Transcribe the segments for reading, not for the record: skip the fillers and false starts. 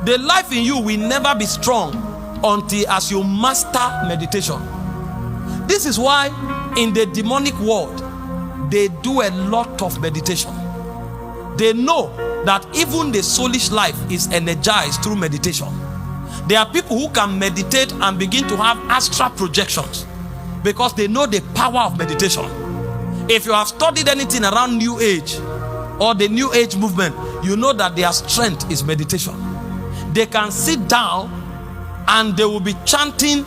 The life in you will never be strong until as you master meditation. This is why in the demonic world, they do a lot of meditation. They know that even the soulish life is energized through meditation. There are people who can meditate and begin to have astral projections because they know the power of meditation. If you have studied anything around New Age or the New Age movement, you know that their strength is meditation. They can sit down and they will be chanting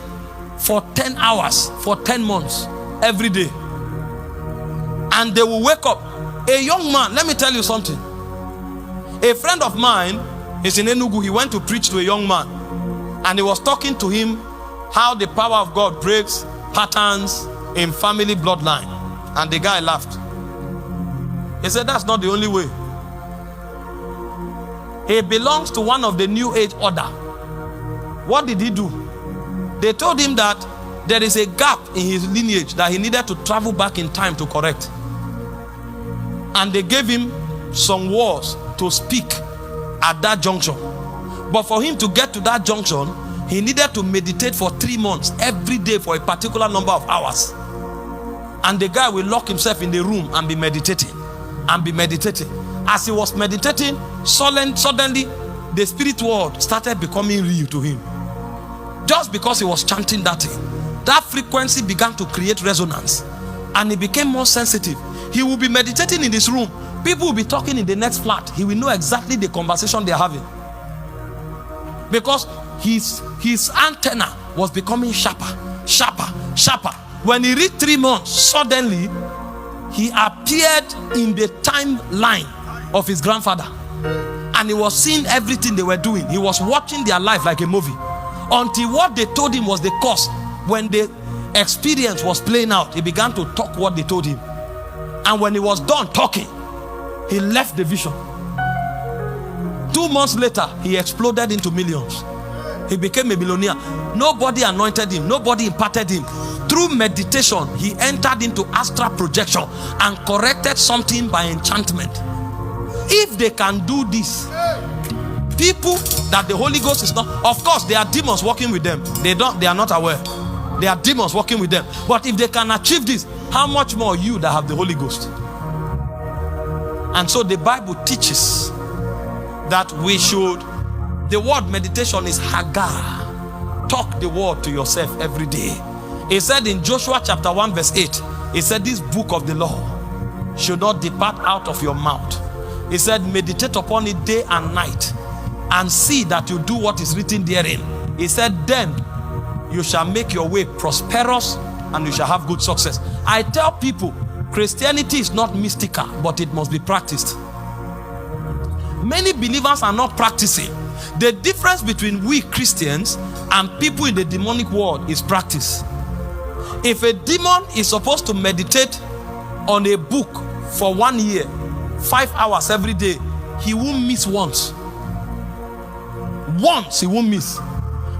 for 10 hours, for 10 months, every day. And they will wake up. A young man, let me tell you something. A friend of mine is in Enugu. He went to preach to a young man. And he was talking to him how the power of God breaks patterns in family bloodline. And the guy laughed. He said, that's not the only way. He belongs to one of the New Age order. What did he do? They told him that there is a gap in his lineage that he needed to travel back in time to correct. And they gave him some words to speak at that junction. But for him to get to that junction, he needed to meditate for 3 months every day for a particular number of hours. And the guy will lock himself in the room and be meditating and be meditating. As he was meditating, suddenly the spirit world started becoming real to him. Just because he was chanting that thing, that frequency began to create resonance and he became more sensitive. He will be meditating in this room. People will be talking in the next flat. He will know exactly the conversation they're having. Because his antenna was becoming sharper. When he reached 3 months, suddenly he appeared in the timeline of his grandfather. And he was seeing everything they were doing. He was watching their life like a movie. Until what they told him was the cause. When the experience was playing out, he began to talk what they told him. And when he was done talking, he left the vision. 2 months later, he exploded into millions. He became a millionaire. Nobody anointed him. Nobody imparted him. Through meditation, he entered into astral projection and corrected something by enchantment. If they can do this, people that the Holy Ghost is not, of course, there are demons working with them. They are not aware. There are demons working with them. But if they can achieve this, how much more you that have the Holy Ghost? And so the Bible teaches that we should, the word meditation is Hagar. Talk the word to yourself every day. It said in Joshua chapter 1 verse 8, it said this book of the law should not depart out of your mouth. It said meditate upon it day and night and see that you do what is written therein. It said then you shall make your way prosperous and you shall have good success. I tell people, Christianity is not mystical, but it must be practiced. Many believers are not practicing. The difference between we Christians and people in the demonic world is practice. If a demon is supposed to meditate on a book for 1 year, 5 hours every day, he won't miss once. Once he won't miss.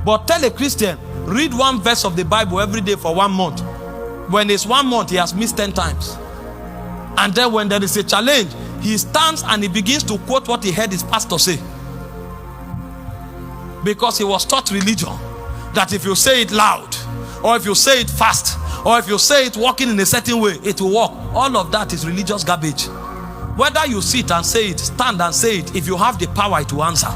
But tell a Christian, read 1 verse of the Bible every day for 1 month. When it's 1 month, he has missed 10 times. And then when there is a challenge, he stands and he begins to quote what he heard his pastor say. Because he was taught religion, that if you say it loud, or if you say it fast, or if you say it walking in a certain way, it will work. All of that is religious garbage. Whether you sit and say it, stand and say it, if you have the power, it will answer.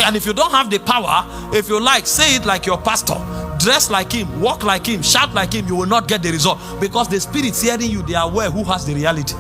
And if you don't have the power, if you like, say it like your pastor, dress like him, walk like him, shout like him, you will not get the result. Because the spirits hearing you, they are aware who has the reality.